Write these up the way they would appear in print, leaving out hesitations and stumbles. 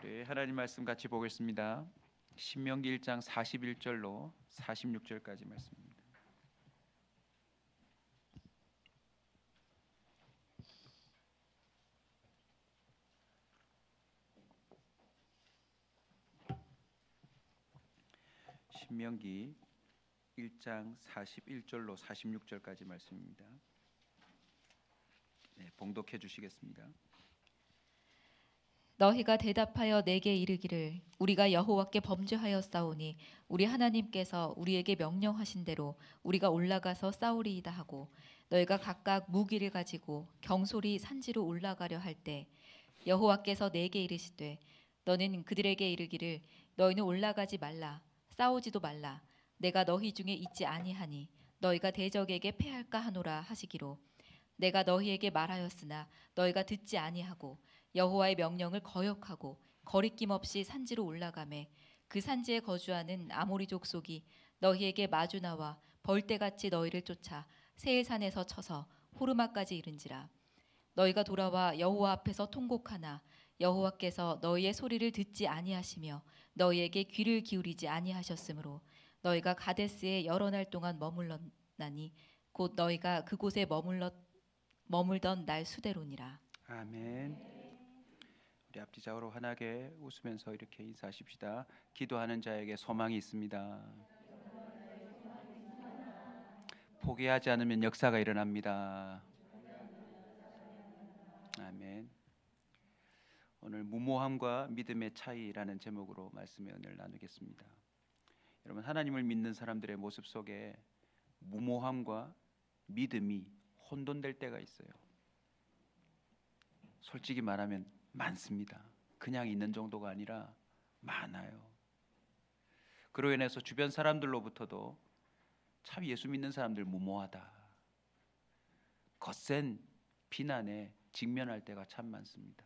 우리 하나님 말씀 같이 보겠습니다. 신명기 1장 41절로 46절까지 말씀입니다. 신명기 1장 41절로 46절까지 말씀입니다. 네, 봉독해 주시겠습니다. 너희가 대답하여 내게 이르기를 우리가 여호와께 범죄하였사오니 우리 하나님께서 우리에게 명령하신 대로 우리가 올라가서 싸우리이다 하고 너희가 각각 무기를 가지고 경솔히 산지로 올라가려 할 때 여호와께서 내게 이르시되 너는 그들에게 이르기를 너희는 올라가지 말라 싸우지도 말라 내가 너희 중에 있지 아니하니 너희가 대적에게 패할까 하노라 하시기로 내가 너희에게 말하였으나 너희가 듣지 아니하고 여호와의 명령을 거역하고 거리낌 없이 산지로 올라가매 그 산지에 거주하는 아모리 족속이 너희에게 마주 나와 벌떼같이 너희를 쫓아 세일산에서 쳐서 호르마까지 이른지라 너희가 돌아와 여호와 앞에서 통곡하나 여호와께서 너희의 소리를 듣지 아니하시며 너희에게 귀를 기울이지 아니하셨으므로 너희가 가데스에 여러 날 동안 머물렀나니 곧 너희가 그곳에 머물던 날 수대로니라. 아멘. 우리 앞뒤 좌우로 환하게 웃으면서 이렇게 인사하십시다. 기도하는 자에게 소망이 있습니다. 포기하지 않으면 역사가 일어납니다. 아멘. 오늘 무모함과 믿음의 차이라는 제목으로 말씀의 은혜를 나누겠습니다. 여러분, 하나님을 믿는 사람들의 모습 속에 무모함과 믿음이 혼돈될 때가 있어요. 솔직히 말하면 많습니다. 그냥 있는 정도가 아니라 많아요. 그로 인해서 주변 사람들로부터도 참 예수 믿는 사람들 무모하다, 거센 비난에 직면할 때가 참 많습니다.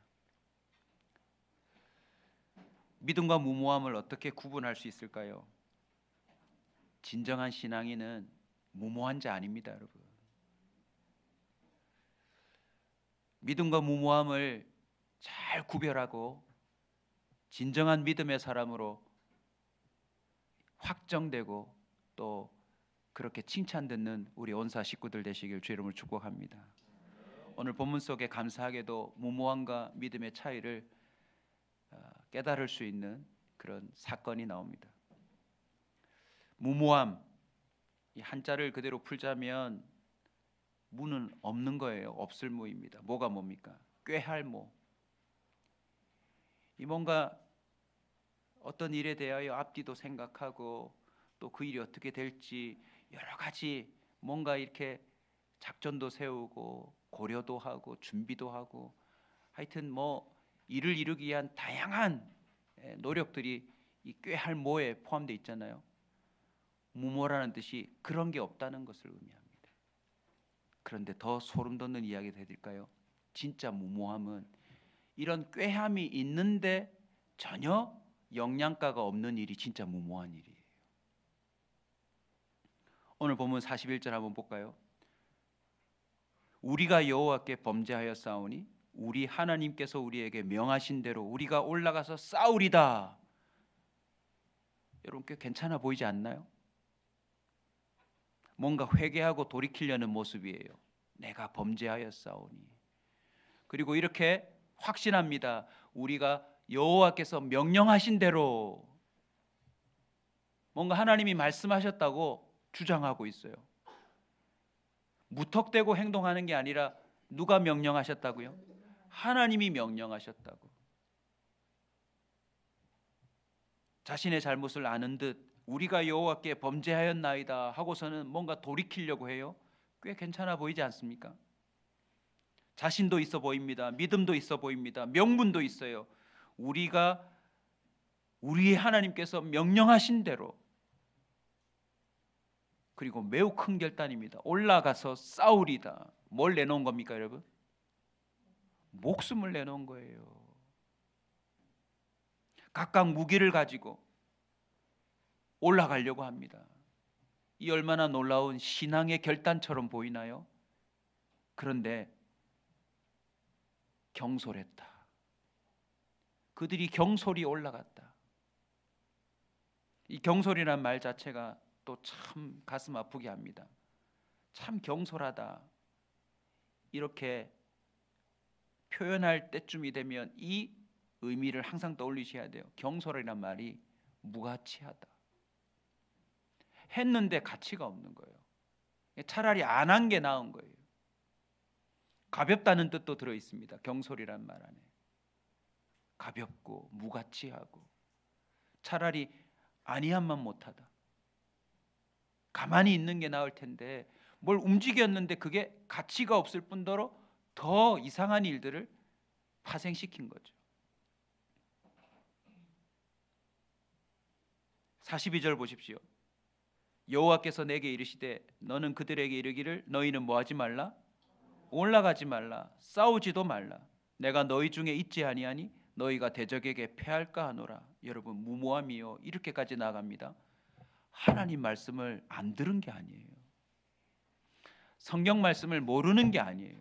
믿음과 무모함을 어떻게 구분할 수 있을까요? 진정한 신앙인은 무모한 자 아닙니다, 여러분. 믿음과 무모함을 잘 구별하고 진정한 믿음의 사람으로 확정되고 또 그렇게 칭찬 듣는 우리 온사 식구들 되시길 주의 이름으로 축복합니다. 오늘 본문 속에 감사하게도 무모함과 믿음의 차이를 깨달을 수 있는 그런 사건이 나옵니다. 무모함, 이 한자를 그대로 풀자면 무는 없는 거예요. 없을 무입니다. 뭐가 뭡니까? 꾀할 무. 이 뭔가 어떤 일에 대하여 앞뒤도 생각하고 또 그 일이 어떻게 될지 여러 가지 뭔가 이렇게 작전도 세우고 고려도 하고 준비도 하고 하여튼 뭐 일을 이루기 위한 다양한 노력들이 이 꾀할 모에 포함되어 있잖아요. 무모라는 뜻이 그런 게 없다는 것을 의미합니다. 그런데 더 소름 돋는 이야기를 해드릴까요? 진짜 무모함은 이런 꾀함이 있는데 전혀 영양가가 없는 일이 진짜 무모한 일이에요. 오늘 본문 41절 한번 볼까요? 우리가 여호와께 범죄하였사오니 우리 하나님께서 우리에게 명하신 대로 우리가 올라가서 싸우리다. 여러분, 꽤 괜찮아 보이지 않나요? 뭔가 회개하고 돌이키려는 모습이에요. 내가 범죄하였사오니. 그리고 이렇게 확신합니다. 우리가 여호와께서 명령하신 대로, 뭔가 하나님이 말씀하셨다고 주장하고 있어요. 무턱대고 행동하는 게 아니라 누가 명령하셨다고요? 하나님이 명령하셨다고. 자신의 잘못을 아는 듯 우리가 여호와께 범죄하였나이다 하고서는 뭔가 돌이키려고 해요. 꽤 괜찮아 보이지 않습니까? 자신도 있어 보입니다. 믿음도 있어 보입니다. 명분도 있어요. 우리의 하나님께서 명령하신 대로, 그리고 매우 큰 결단입니다. 올라가서 싸우리다. 뭘 내놓은 겁니까, 여러분? 목숨을 내놓은 거예요. 각각 무기를 가지고 올라가려고 합니다. 이 얼마나 놀라운 신앙의 결단처럼 보이나요? 그런데 경솔했다. 그들이 경솔이 올라갔다. 이 경솔이란 말 자체가 또 참 가슴 아프게 합니다. 참 경솔하다 이렇게 표현할 때쯤이 되면 이 의미를 항상 떠올리셔야 돼요. 경솔이란 말이 무가치하다. 했는데 가치가 없는 거예요. 차라리 안 한 게 나은 거예요. 가볍다는 뜻도 들어 있습니다. 경솔이란 말 안에 가볍고 무가치하고 차라리 아니한만 못하다. 가만히 있는 게 나을 텐데 뭘 움직였는데 그게 가치가 없을 뿐더러 더 이상한 일들을 파생시킨 거죠. 42절 보십시오. 여호와께서 내게 이르시되 너는 그들에게 이르기를 너희는 뭐하지 말라? 올라가지 말라. 싸우지도 말라. 내가 너희 중에 있지 아니하니 너희가 대적에게 패할까 하노라. 여러분 무모함이요 이렇게까지 나갑니다. 하나님 말씀을 안 들은 게 아니에요. 성경 말씀을 모르는 게 아니에요.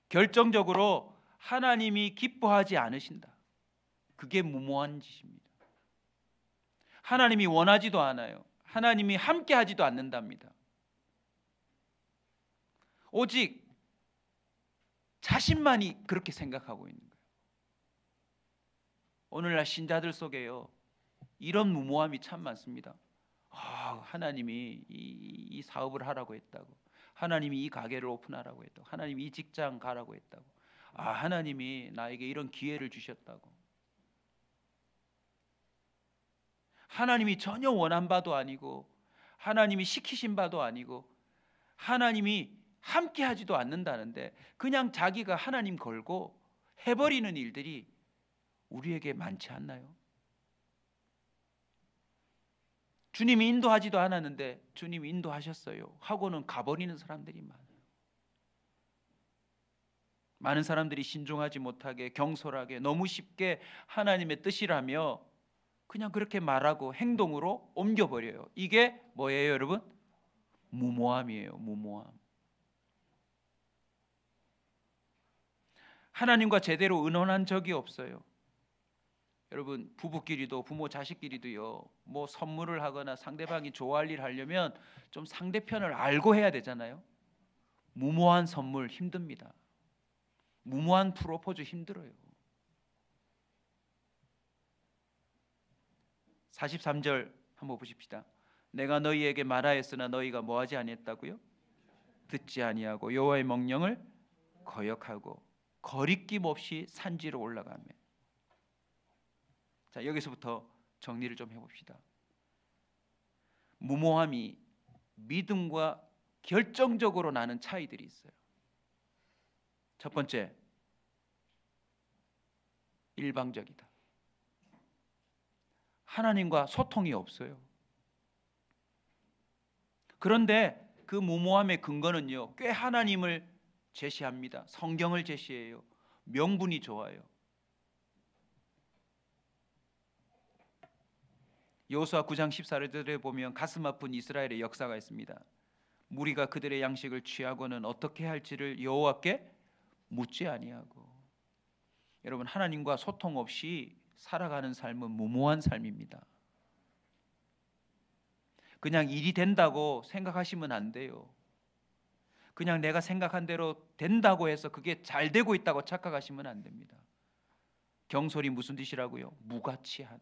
결정적으로 하나님이 기뻐하지 않으신다. 그게 무모한 짓입니다. 하나님이 원하지도 않아요. 하나님이 함께하지도 않는답니다. 오직 자신만이 그렇게 생각하고 있는 거예요. 오늘날 신자들 속에요 이런 무모함이 참 많습니다. 하나님이 이 사업을 하라고 했다고, 하나님이 이 가게를 오픈하라고 했다고, 하나님이 이 직장 가라고 했다고, 하나님이 나에게 이런 기회를 주셨다고. 하나님이 전혀 원한 바도 아니고 하나님이 시키신 바도 아니고 하나님이 함께 하지도 않는다는데 그냥 자기가 하나님 걸고 해버리는 일들이 우리에게 많지 않나요? 주님이 인도하지도 않았는데 주님이 인도하셨어요 하고는 가버리는 사람들이 많아요. 많은 사람들이 신중하지 못하게 경솔하게 너무 쉽게 하나님의 뜻이라며 그냥 그렇게 말하고 행동으로 옮겨버려요. 이게 뭐예요 여러분? 무모함이에요. 무모함. 하나님과 제대로 의논한 적이 없어요. 여러분 부부끼리도 부모 자식끼리도요 뭐 선물을 하거나 상대방이 좋아할 일 하려면 좀 상대편을 알고 해야 되잖아요. 무모한 선물 힘듭니다. 무모한 프로포즈 힘들어요. 43절 한번 보십시다. 내가 너희에게 말하였으나 너희가 뭐하지 아니했다고요? 듣지 아니하고 여호와의 명령을 거역하고 거리낌 없이 산지로 올라가며. 자, 여기서부터 정리를 좀 해봅시다. 무모함이 믿음과 결정적으로 나는 차이들이 있어요. 첫 번째, 일방적이다. 하나님과 소통이 없어요. 그런데 그 무모함의 근거는요 꽤 하나님을 제시합니다. 성경을 제시해요. 명분이 좋아요. 여호수아 9장 14절에 보면 가슴 아픈 이스라엘의 역사가 있습니다. 무리가 그들의 양식을 취하고는 어떻게 할지를 여호와께 묻지 아니하고. 여러분 하나님과 소통 없이 살아가는 삶은 무모한 삶입니다. 그냥 일이 된다고 생각하시면 안 돼요. 그냥 내가 생각한 대로 된다고 해서 그게 잘 되고 있다고 착각하시면 안 됩니다. 경솔이 무슨 뜻이라고요? 무가치한.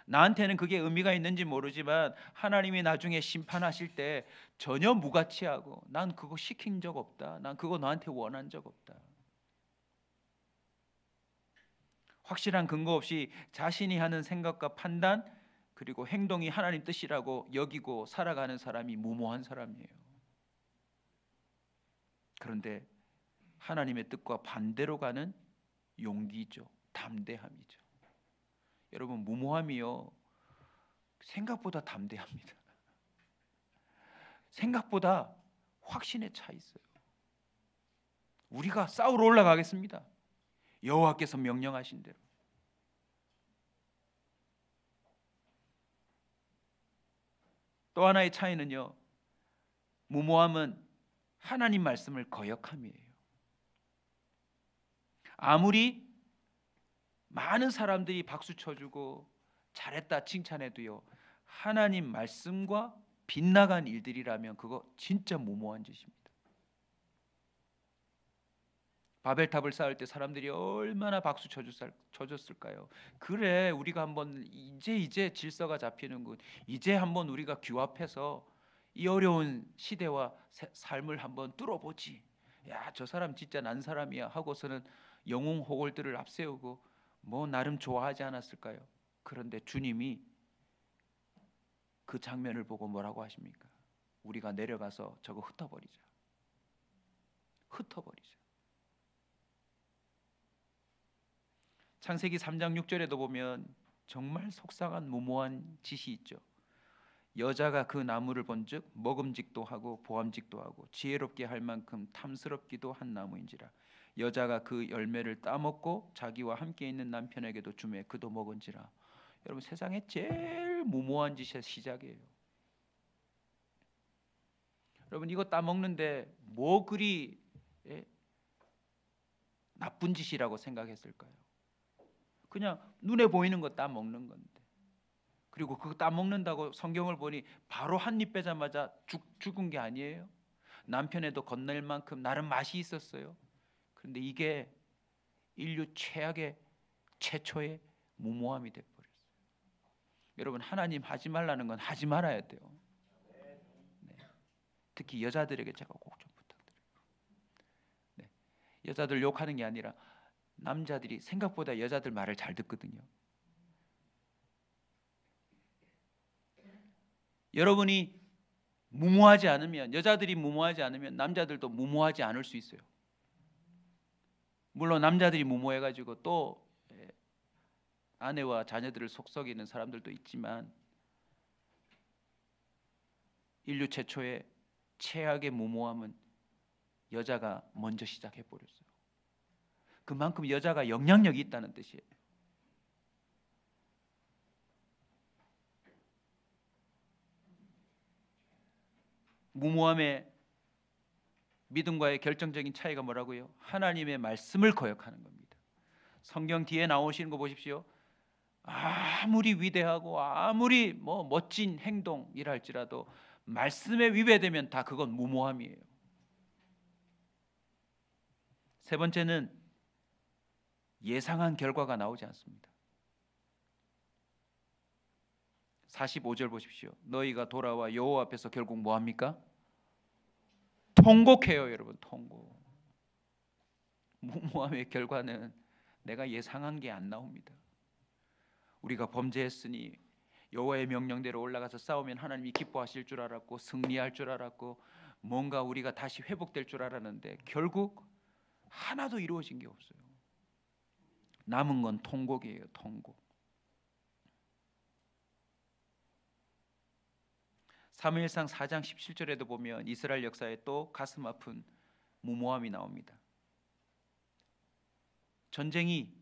나한테는 그게 의미가 있는지 모르지만 하나님이 나중에 심판하실 때 전혀 무가치하고 난 그거 시킨 적 없다. 난 그거 너한테 원한 적 없다. 확실한 근거 없이 자신이 하는 생각과 판단 그리고 행동이 하나님 뜻이라고 여기고 살아가는 사람이 무모한 사람이에요. 그런데 하나님의 뜻과 반대로 가는 용기죠. 담대함이죠. 여러분 무모함이요 생각보다 담대합니다. 생각보다 확신에 차 있어요. 우리가 싸우러 올라가겠습니다. 여호와께서 명령하신 대로. 또 하나의 차이는요 무모함은 하나님 말씀을 거역함이에요. 아무리 많은 사람들이 박수 쳐주고 잘했다 칭찬해도요, 하나님 말씀과 빗나간 일들이라면 그거 진짜 무모한 짓입니다. 바벨탑을 쌓을 때 사람들이 얼마나 박수 쳐줬을까요? 그래, 우리가 한번 이제 질서가 잡히는군. 이제 한번 우리가 규합해서 이 어려운 시대와 삶을 한번 뚫어보지. 야, 저 사람 진짜 난 사람이야 하고서는 영웅 호걸들을 앞세우고 뭐 나름 좋아하지 않았을까요? 그런데 주님이 그 장면을 보고 뭐라고 하십니까? 우리가 내려가서 저거 흩어버리자. 흩어버리자. 창세기 3장 6절에도 보면 정말 속상한 무모한 짓이 있죠. 여자가 그 나무를 본즉 먹음직도 하고 보암직도 하고 지혜롭게 할 만큼 탐스럽기도 한 나무인지라. 여자가 그 열매를 따먹고 자기와 함께 있는 남편에게도 주매 그도 먹은지라. 여러분, 세상에 제일 무모한 짓의 시작이에요. 여러분, 이거 따먹는데 뭐 그리 나쁜 짓이라고 생각했을까요? 그냥 눈에 보이는 거 따먹는 건데, 그리고 그거 따먹는다고 성경을 보니 바로 한 입 빼자마자 죽은 게 아니에요. 남편에도 건넬 만큼 나름 맛이 있었어요. 그런데 이게 인류 최초의 무모함이 돼버렸어요. 여러분, 하나님 하지 말라는 건 하지 말아야 돼요. 네. 특히 여자들에게 제가 꼭 좀 부탁드려요. 네. 여자들 욕하는 게 아니라 남자들이 생각보다 여자들 말을 잘 듣거든요. 여러분이 무모하지 않으면, 여자들이 무모하지 않으면 남자들도 무모하지 않을 수 있어요. 물론 남자들이 무모해가지고 또 아내와 자녀들을 속썩이는 사람들도 있지만 인류 최초의 최악의 무모함은 여자가 먼저 시작해버렸어요. 그만큼 여자가 영향력이 있다는 뜻이에요. 무모함의 믿음과의 결정적인 차이가 뭐라고요? 하나님의 말씀을 거역하는 겁니다. 성경 뒤에 나오시는 거 보십시오. 아무리 위대하고 아무리 멋진 행동이라 할지라도 말씀에 위배되면 다 그건 무모함이에요. 세 번째는 예상한 결과가 나오지 않습니다. 45절 보십시오. 너희가 돌아와 여호와 앞에서 결국 뭐합니까? 통곡해요. 여러분, 통곡. 무모함의 결과는 내가 예상한 게 안 나옵니다. 우리가 범죄했으니 여호와의 명령대로 올라가서 싸우면 하나님이 기뻐하실 줄 알았고 승리할 줄 알았고 뭔가 우리가 다시 회복될 줄 알았는데 결국 하나도 이루어진 게 없어요. 남은 건 통곡이에요. 통곡. 사무엘상 4장 17절에도 보면 이스라엘 역사에 또 가슴 아픈 무모함이 나옵니다. 전쟁이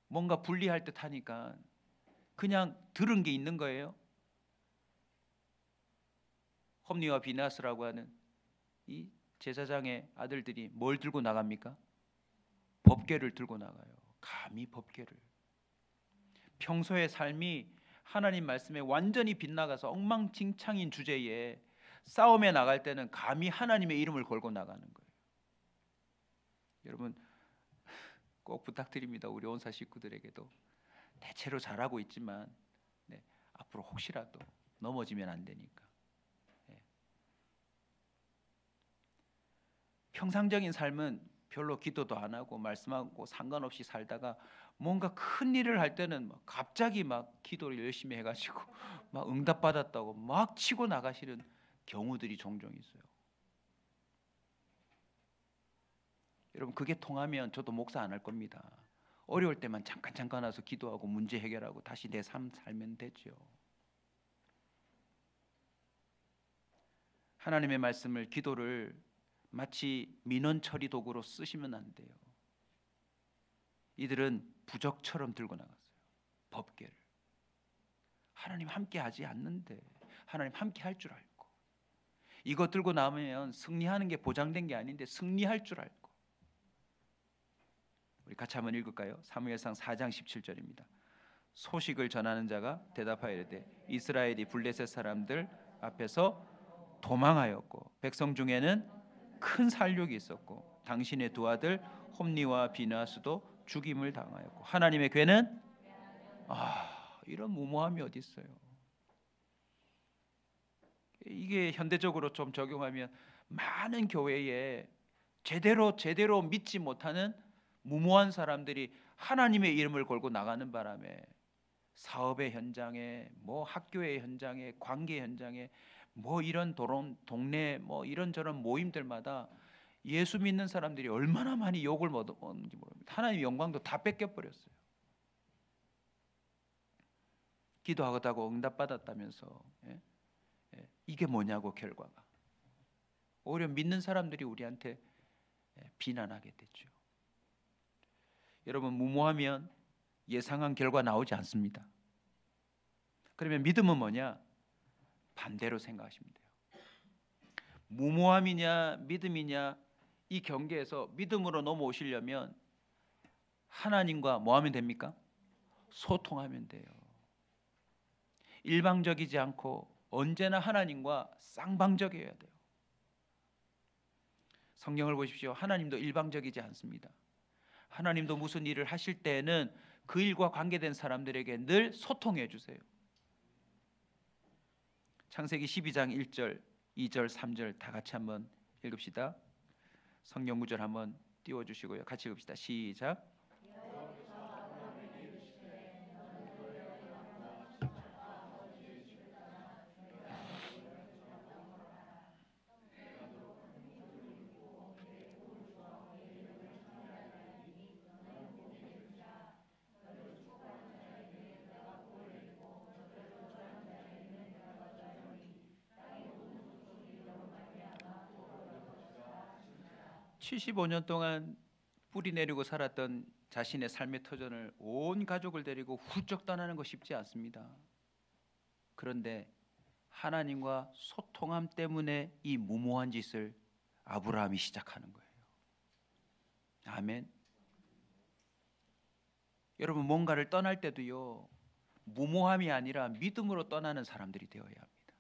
뭔가 불리할 듯 하니까 그냥 들은 게 있는 거예요. 홈니와 비나스라고 하는 이 제사장의 아들들이 뭘 들고 나갑니까? 법궤를 들고 나가요. 감히 법궤를. 평소의 삶이 하나님 말씀에 완전히 빗나가서 엉망진창인 주제에 싸움에 나갈 때는 감히 하나님의 이름을 걸고 나가는 거예요. 여러분, 꼭 부탁드립니다. 우리 온사 식구들에게도 대체로 잘하고 있지만 앞으로 혹시라도 넘어지면 안 되니까. 평상적인 삶은 별로 기도도 안 하고 말씀하고 상관없이 살다가 뭔가 큰 일을 할 때는 갑자기 막 기도를 열심히 해가지고 막 응답받았다고 막 치고 나가시는 경우들이 종종 있어요. 여러분, 그게 통하면 저도 목사 안 할 겁니다. 어려울 때만 잠깐 와서 기도하고 문제 해결하고 다시 내 삶 살면 되죠. 하나님의 말씀을, 기도를 마치 민원 처리 도구로 쓰시면 안 돼요. 이들은 부적처럼 들고 나갔어요. 법궤를. 하나님 함께 하지 않는데 하나님 함께 할 줄 알고, 이거 들고 나면 승리하는 게 보장된 게 아닌데 승리할 줄 알고. 우리 같이 한번 읽을까요? 사무엘상 4장 17절입니다. 소식을 전하는 자가 대답하여 이르되 이스라엘이 블레셋 사람들 앞에서 도망하였고 백성 중에는 큰 살육이 있었고 당신의 두 아들 홈니와 비나스도 죽임을 당하였고 하나님의 괴는 이런 무모함이 어디 있어요? 이게 현대적으로 좀 적용하면 많은 교회에 제대로 믿지 못하는 무모한 사람들이 하나님의 이름을 걸고 나가는 바람에 사업의 현장에 뭐 학교의 현장에 관계 현장에 뭐 이런 동네 뭐 이런저런 모임들마다 예수 믿는 사람들이 얼마나 많이 욕을 먹었는지 모릅니다. 하나님의 영광도 다 뺏겨 버렸어요. 기도하다고 응답받았다면서 이게 뭐냐고 결과가 오히려 믿는 사람들이 우리한테 비난하게 됐죠. 여러분 무모하면 예상한 결과 나오지 않습니다. 그러면 믿음은 뭐냐? 반대로 생각하시면 돼요. 무모함이냐 믿음이냐 이 경계에서 믿음으로 넘어오시려면 하나님과 뭐 하면 됩니까? 소통하면 돼요. 일방적이지 않고 언제나 하나님과 쌍방적이어야 돼요. 성경을 보십시오. 하나님도 일방적이지 않습니다. 하나님도 무슨 일을 하실 때에는 그 일과 관계된 사람들에게 늘 소통해 주세요. 창세기 12장 1절, 2절, 3절 다 같이 한번 읽읍시다. 성경 구절 한번 띄워주시고요. 같이 읽읍시다. 시작. 75년 동안 뿌리 내리고 살았던 자신의 삶의 터전을 온 가족을 데리고 훌쩍 떠나는 거 쉽지 않습니다. 그런데 하나님과 소통함 때문에 이 무모한 짓을 아브라함이 시작하는 거예요. 아멘. 여러분 뭔가를 떠날 때도요 무모함이 아니라 믿음으로 떠나는 사람들이 되어야 합니다.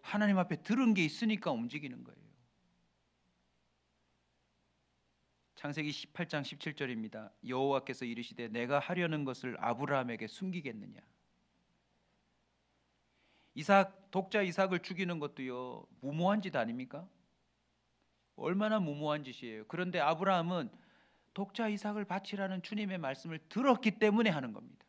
하나님 앞에 들은 게 있으니까 움직이는 거예요. 창세기 18장 17절입니다. 여호와께서 이르시되 내가 하려는 것을 아브라함에게 숨기겠느냐. 독자 이삭을 죽이는 것도요 무모한 짓 아닙니까? 얼마나 무모한 짓이에요. 그런데 아브라함은 독자 이삭을 바치라는 주님의 말씀을 들었기 때문에 하는 겁니다.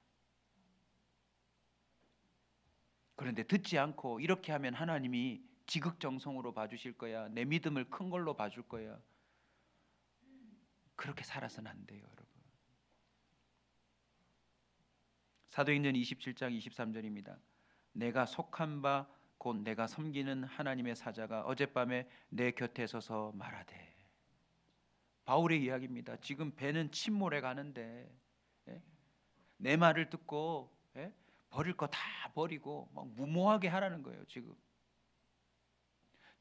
그런데 듣지 않고 이렇게 하면 하나님이 지극정성으로 봐주실 거야. 내 믿음을 큰 걸로 봐줄 거야. 그렇게 살아서는 안 돼요, 여러분. 사도행전 27장 23절입니다. 내가 속한 바 곧 내가 섬기는 하나님의 사자가 어젯밤에 내 곁에 서서 말하되. 바울의 이야기입니다. 지금 배는 침몰해 가는데 내 말을 듣고 버릴 거 다 버리고 막 무모하게 하라는 거예요. 지금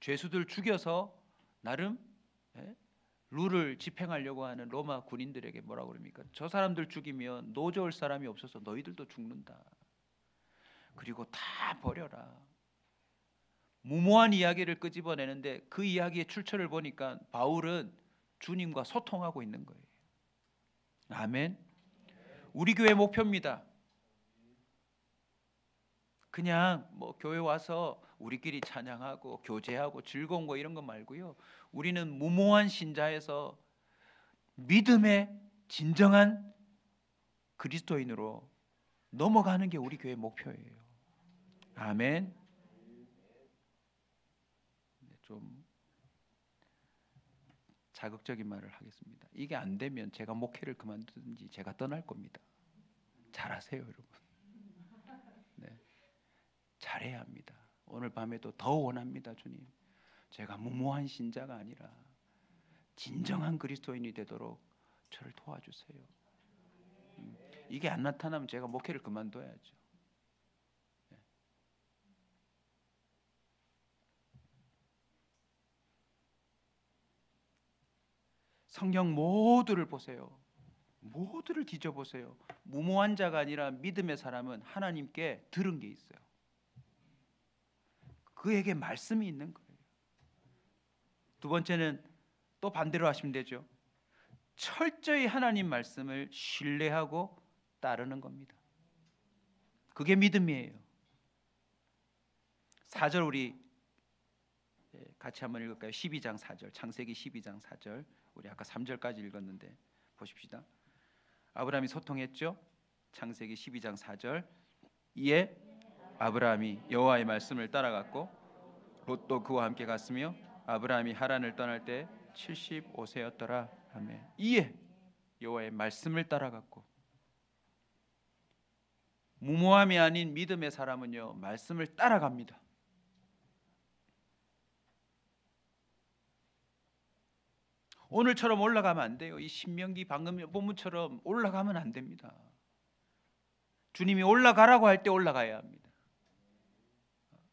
죄수들 죽여서 나름 룰을 집행하려고 하는 로마 군인들에게 뭐라고 그럽니까? 저 사람들 죽이면 노저울 사람이 없어서 너희들도 죽는다. 그리고 다 버려라. 무모한 이야기를 끄집어내는데 그 이야기의 출처를 보니까 바울은 주님과 소통하고 있는 거예요. 아멘. 우리 교회 목표입니다. 그냥 뭐 교회 와서 우리끼리 찬양하고 교제하고 즐거운 거 이런 거 말고요. 우리는 무모한 신자에서 믿음의 진정한 그리스도인으로 넘어가는 게 우리 교회 목표예요. 아멘. 좀 자극적인 말을 하겠습니다. 이게 안 되면 제가 목회를 그만두든지 제가 떠날 겁니다. 잘하세요, 여러분. 네. 잘해야 합니다. 오늘 밤에도 더 원합니다, 주님. 제가 무모한 신자가 아니라 진정한 그리스도인이 되도록 저를 도와주세요. 이게 안 나타나면 제가 목회를 그만둬야죠. 네. 성경 모두를 보세요. 모두를 뒤져보세요. 무모한 자가 아니라 믿음의 사람은 하나님께 들은 게 있어요. 그에게 말씀이 있는 거예요. 두 번째는 또 반대로 하시면 되죠. 철저히 하나님 말씀을 신뢰하고 따르는 겁니다. 그게 믿음이에요. 4절 우리 같이 한번 읽을까요? 12장 4절, 창세기 12장 4절. 우리 아까 3절까지 읽었는데 보십시다. 아브라함이 소통했죠. 창세기 12장 4절. 이에 아브라함이 여호와의 말씀을 따라갔고 롯도 그와 함께 갔으며 아브라함이 하란을 떠날 때 75세였더라. 아멘. 이에 여호와의 말씀을 따라갔고, 무모함이 아닌 믿음의 사람은요, 말씀을 따라갑니다. 오늘처럼 올라가면 안 돼요. 이 신명기 방금 본문처럼 올라가면 안 됩니다. 주님이 올라가라고 할 때 올라가야 합니다.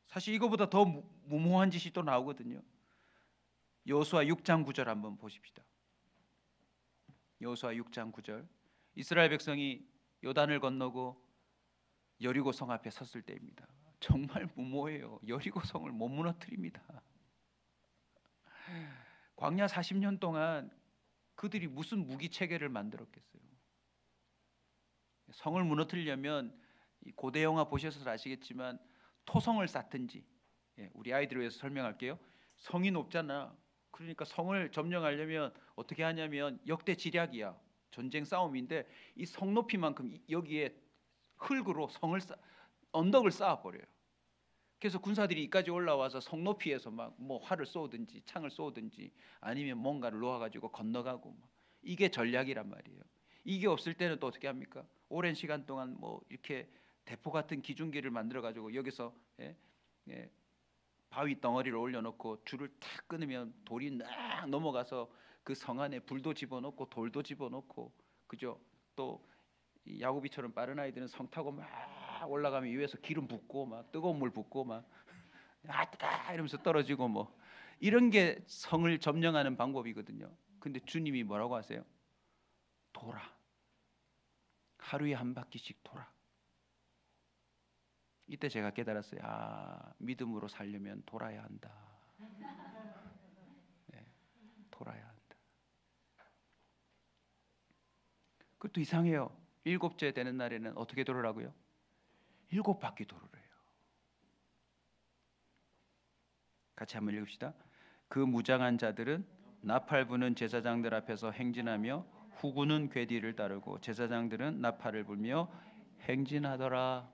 사실 이거보다 더 무모한 짓이 또 나오거든요. 여호수아 6장 9절 한번 보십시다. 여호수아 6장 9절. 이스라엘 백성이 요단을 건너고 여리고 성 앞에 섰을 때입니다. 정말 무모해요. 여리고 성을 못 무너뜨립니다. 광야 40년 동안 그들이 무슨 무기 체계를 만들었겠어요. 성을 무너뜨리려면 고대 영화 보셔서 아시겠지만 토성을 쌓든지, 우리 아이들을 위해서 설명할게요. 성이 높잖아. 그러니까 성을 점령하려면 어떻게 하냐면 역대 지략이야. 전쟁 싸움인데 이 성 높이만큼 여기에 흙으로 언덕을 쌓아버려요. 그래서 군사들이 이까지 올라와서 성 높이에서 막 뭐 활을 쏘든지 창을 쏘든지 아니면 뭔가를 놓아가지고 건너가고 막. 이게 전략이란 말이에요. 이게 없을 때는 또 어떻게 합니까? 오랜 시간 동안 뭐 이렇게 대포 같은 기중기를 만들어 가지고 여기서 바위 덩어리를 올려놓고 줄을 탁 끊으면 돌이 딱 넘어가서 그 성 안에 불도 집어넣고 돌도 집어넣고, 그죠? 또 야구비처럼 빠른 아이들은 성 타고 막 올라가면 위에서 기름 붓고 막 뜨거운 물 붓고 막 뜨거 이러면서 떨어지고 뭐 이런 게 성을 점령하는 방법이거든요. 근데 주님이 뭐라고 하세요? 돌아. 하루에 한 바퀴씩 돌아. 이때 제가 깨달았어요. 믿음으로 살려면 돌아야 한다. 돌아야 한다. 그것도 이상해요. 7째 되는 날에는 어떻게 돌으라고요? 7바퀴 돌으래요. 같이 한번 읽읍시다. 그 무장한 자들은 나팔 부는 제사장들 앞에서 행진하며 후구는 궤뒤를 따르고 제사장들은 나팔을 불며 행진하더라.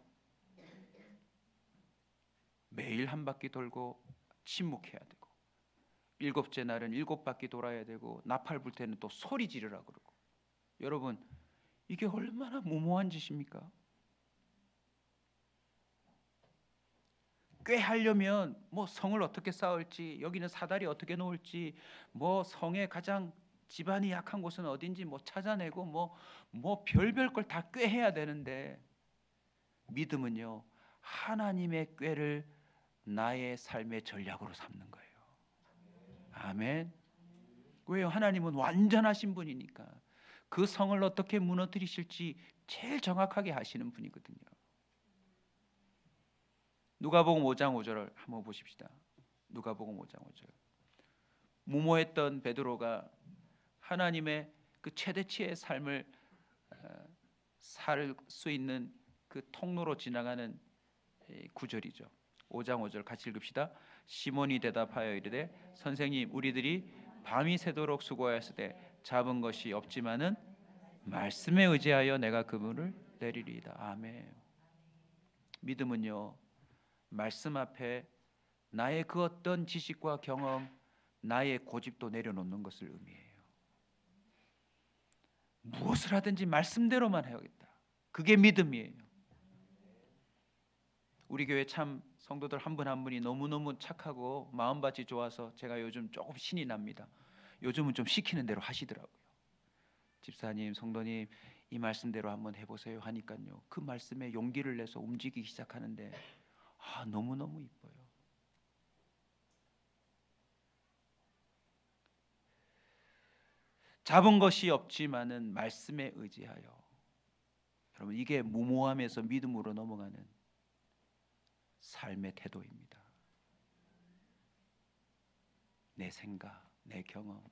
매일 한 바퀴 돌고 침묵해야 되고, 7째 날은 7바퀴 돌아야 되고, 나팔 불 때는 또 소리 지르라 그러고. 여러분, 이게 얼마나 무모한 짓입니까? 꾀하려면 뭐 성을 어떻게 쌓을지, 여기는 사다리 어떻게 놓을지, 뭐 성의 가장 집안이 약한 곳은 어딘지 뭐 찾아내고 뭐 별별 걸 다 꾀해야 되는데, 믿음은요, 하나님의 꾀를 나의 삶의 전략으로 삼는 거예요. 아멘. 왜요? 하나님은 완전하신 분이니까 그 성을 어떻게 무너뜨리실지 제일 정확하게 하시는 분이거든요. 누가복음 5장 5절을 한번 보십시다. 누가복음 5장 5절. 무모했던 베드로가 하나님의 그 최대치의 삶을 살 수 있는 그 통로로 지나가는 구절이죠. 5장 5절 같이 읽읍시다. 시몬이 대답하여 이르되 선생님, 우리들이 밤이 새도록 수고하였으되 잡은 것이 없지만은 말씀에 의지하여 내가 그물을 내리리이다. 아멘. 믿음은요, 말씀 앞에 나의 그 어떤 지식과 경험, 나의 고집도 내려놓는 것을 의미해요. 무엇을 하든지 말씀대로만 해야겠다. 그게 믿음이에요. 우리 교회 참 성도들 한 분 한 분이 너무너무 착하고 마음밭이 좋아서 제가 요즘 조금 신이 납니다. 요즘은 좀 시키는 대로 하시더라고요. 집사님, 성도님, 이 말씀대로 한번 해보세요 하니까요, 그 말씀에 용기를 내서 움직이기 시작하는데 너무너무 이뻐요. 잡은 것이 없지만은 말씀에 의지하여. 여러분, 이게 무모함에서 믿음으로 넘어가는 삶의 태도입니다. 내 생각, 내 경험,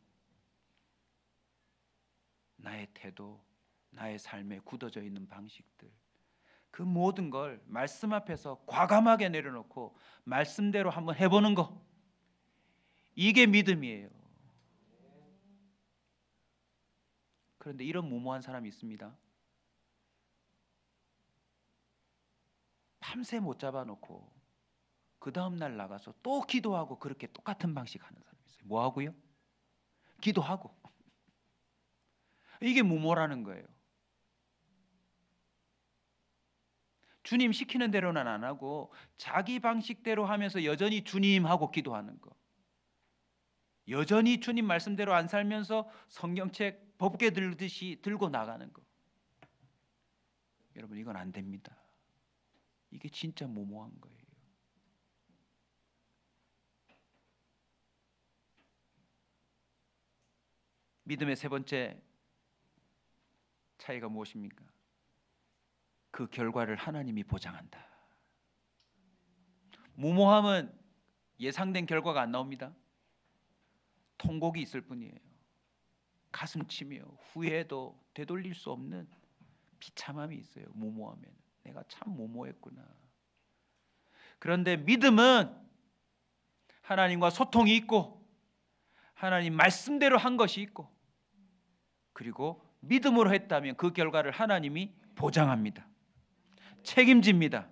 나의 태도, 나의 삶에 굳어져 있는 방식들, 그 모든 걸 말씀 앞에서 과감하게 내려놓고 말씀대로 한번 해보는 거, 이게 믿음이에요. 그런데 이런 무모한 사람이 있습니다. 밤새 못 잡아놓고 그 다음날 나가서 또 기도하고 그렇게 똑같은 방식 하는 사람이 있어요. 뭐 하고요? 기도하고. 이게 무모라는 거예요. 주님 시키는 대로는 안 하고 자기 방식대로 하면서 여전히 주님하고 기도하는 거, 여전히 주님 말씀대로 안 살면서 성경책 법궤 들듯이 들고 나가는 거. 여러분, 이건 안 됩니다. 이게 진짜 무모한 거예요. 믿음의 세 번째 차이가 무엇입니까? 그 결과를 하나님이 보장한다. 무모함은 예상된 결과가 안 나옵니다. 통곡이 있을 뿐이에요. 가슴치며 후회도 되돌릴 수 없는 비참함이 있어요. 무모함에는 내가 참 무모했구나. 그런데 믿음은 하나님과 소통이 있고 하나님 말씀대로 한 것이 있고, 그리고 믿음으로 했다면 그 결과를 하나님이 보장합니다. 책임집니다.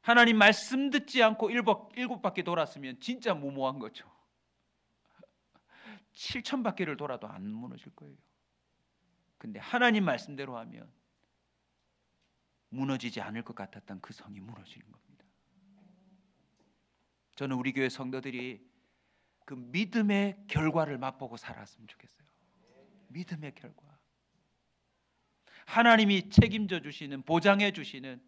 하나님 말씀 듣지 않고 일곱 바퀴 돌았으면 진짜 무모한 거죠. 7,000바퀴를 돌아도 안 무너질 거예요. 근데 하나님 말씀대로 하면 무너지지 않을 것 같았던 그 성이 무너지는 겁니다. 저는 우리 교회 성도들이 그 믿음의 결과를 맛보고 살았으면 좋겠어요. 믿음의 결과. 하나님이 책임져 주시는, 보장해 주시는,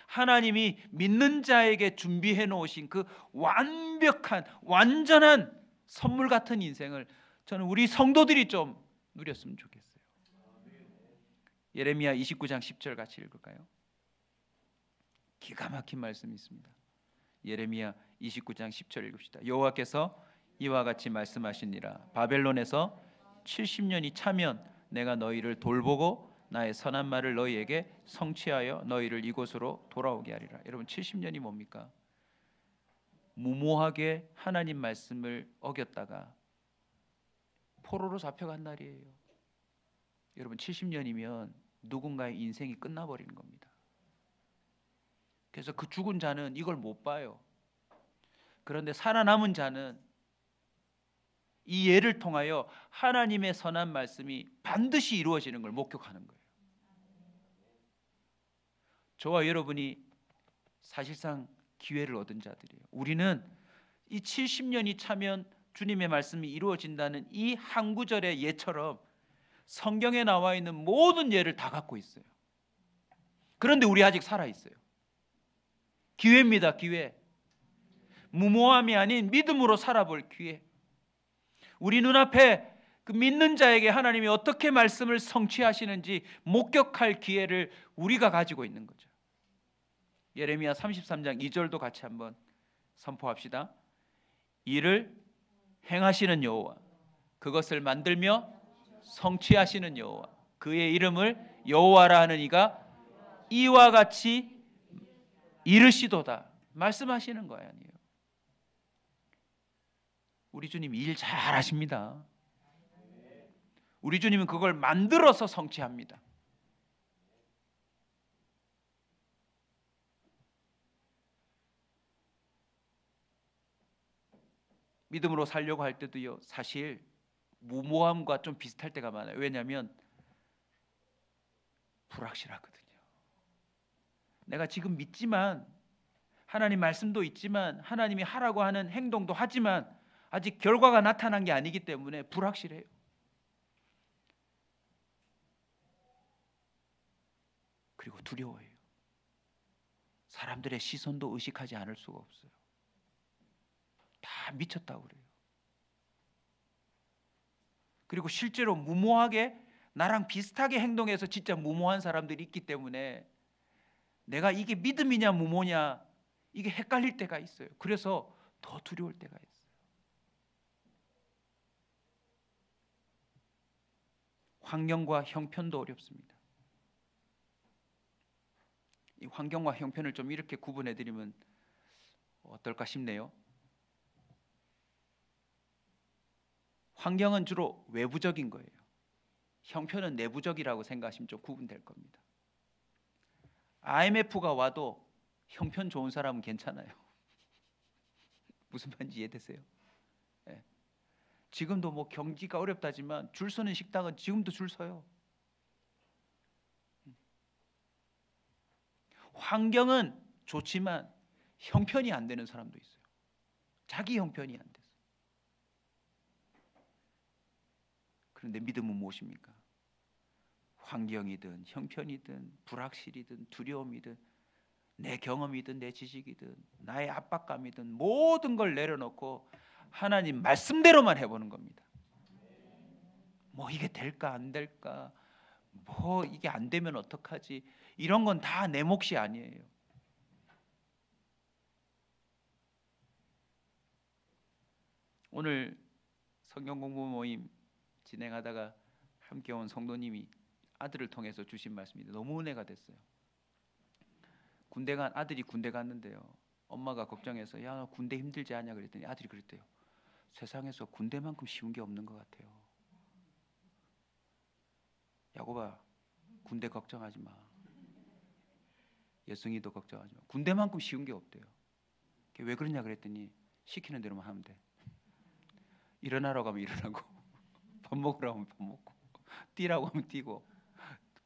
하나님이 믿는 자에게 준비해 놓으신 그 완벽한, 완전한 선물 같은 인생을 저는 우리 성도들이 좀 누렸으면 좋겠어요. 예레미야 29장 10절 같이 읽을까요? 기가 막힌 말씀이 있습니다. 예레미야 29장 10절 읽읍시다. 여호와께서 이와 같이 말씀하시니라. 바벨론에서 70년이 차면 내가 너희를 돌보고 나의 선한 말을 너희에게 성취하여 너희를 이곳으로 돌아오게 하리라. 여러분, 70년이 뭡니까? 무모하게 하나님 말씀을 어겼다가 포로로 잡혀간 날이에요. 여러분, 70년이면 누군가의 인생이 끝나버리는 겁니다. 그래서 그 죽은 자는 이걸 못 봐요. 그런데 살아남은 자는 이 예를 통하여 하나님의 선한 말씀이 반드시 이루어지는 걸 목격하는 거예요. 저와 여러분이 사실상 기회를 얻은 자들이에요. 우리는 이 70년이 차면 주님의 말씀이 이루어진다는 이 한 구절의 예처럼 성경에 나와 있는 모든 예를 다 갖고 있어요. 그런데 우리 아직 살아 있어요. 기회입니다. 기회. 무모함이 아닌 믿음으로 살아볼 기회. 우리 눈앞에 그 믿는 자에게 하나님이 어떻게 말씀을 성취하시는지 목격할 기회를 우리가 가지고 있는 거죠. 예레미야 33장 2절도 같이 한번 선포합시다. 이를 행하시는 여호와, 그것을 만들며 성취하시는 여호와, 그의 이름을 여호와라 하는 이가 이와 같이 이르시도다 말씀하시는 거 아니에요. 우리 주님 일 잘하십니다. 우리 주님은 그걸 만들어서 성취합니다. 믿음으로 살려고 할 때도요, 사실 무모함과 좀 비슷할 때가 많아요. 왜냐하면 불확실하거든요. 내가 지금 믿지만, 하나님 말씀도 있지만, 하나님이 하라고 하는 행동도 하지만 아직 결과가 나타난 게 아니기 때문에 불확실해요. 그리고 두려워해요. 사람들의 시선도 의식하지 않을 수가 없어요. 다 미쳤다고 그래요. 그리고 실제로 무모하게 나랑 비슷하게 행동해서 진짜 무모한 사람들이 있기 때문에 내가 이게 믿음이냐 무모냐 이게 헷갈릴 때가 있어요. 그래서 더 두려울 때가 있어요. 환경과 형편도 어렵습니다. 이 환경과 형편을 좀 이렇게 구분해 드리면 어떨까 싶네요. 환경은 주로 외부적인 거예요. 형편은 내부적이라고 생각하시면 좀 구분될 겁니다. IMF가 와도 형편 좋은 사람은 괜찮아요. 무슨 말인지 이해되세요? 네. 지금도 뭐 경기가 어렵다지만 줄 서는 식당은 지금도 줄 서요. 환경은 좋지만 형편이 안 되는 사람도 있어요. 자기 형편이 안 돼서. 그런데 믿음은 무엇입니까? 환경이든 형편이든 불확실이든 두려움이든 내 경험이든 내 지식이든 나의 압박감이든 모든 걸 내려놓고 하나님 말씀대로만 해보는 겁니다. 뭐 이게 될까 안 될까, 뭐 이게 안 되면 어떡하지, 이런 건 다 내 몫이 아니에요. 오늘 성경 공부 모임 진행하다가 함께 온 성도님이 아들을 통해서 주신 말씀인데 너무 은혜가 됐어요. 아들이 군대 갔는데요, 엄마가 걱정해서 야 너 군대 힘들지 않냐 그랬더니 아들이 그랬대요. 세상에서 군대만큼 쉬운 게 없는 것 같아요. 야곱아, 군대 걱정하지 마. 예승이도 걱정하지 마. 군대만큼 쉬운 게 없대요. 왜 그러냐 그랬더니 시키는 대로만 하면 돼. 일어나라고 하면 일어나고, 밥 먹으라고 하면 밥 먹고, 뛰라고 하면 뛰고,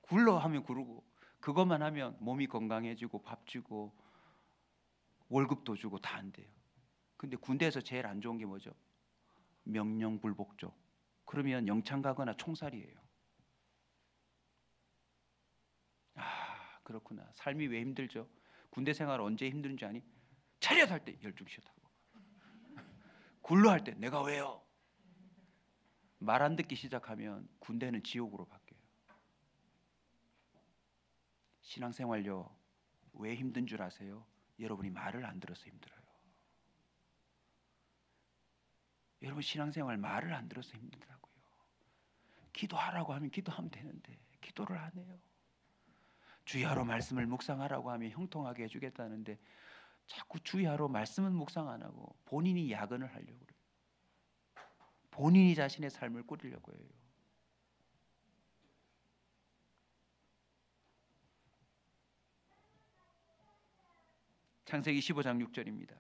굴러 하면 구르고, 그것만 하면 몸이 건강해지고 밥 주고 월급도 주고 다 안 돼요. 근데 군대에서 제일 안 좋은 게 뭐죠? 명령불복조. 그러면 영창 가거나 총살이에요. 아, 그렇구나. 삶이 왜 힘들죠? 군대 생활 언제 힘든 줄 아니? 차렷 할 때 열중 쉬었다고. 굴러 할 때 내가 왜요? 말 안 듣기 시작하면 군대는 지옥으로 바뀌어요. 신앙생활요, 왜 힘든 줄 아세요? 여러분이 말을 안 들어서 힘들어요. 여러분 신앙생활 말을 안 들어서 힘들다고요. 기도하라고 하면 기도하면 되는데 기도를 안 해요. 주야로 말씀을 묵상하라고 하면 형통하게 해주겠다는데 자꾸 주야로 말씀은 묵상 안 하고 본인이 야근을 하려고 그래요. 본인이 자신의 삶을 꾸리려고 해요. 창세기 15장 6절입니다.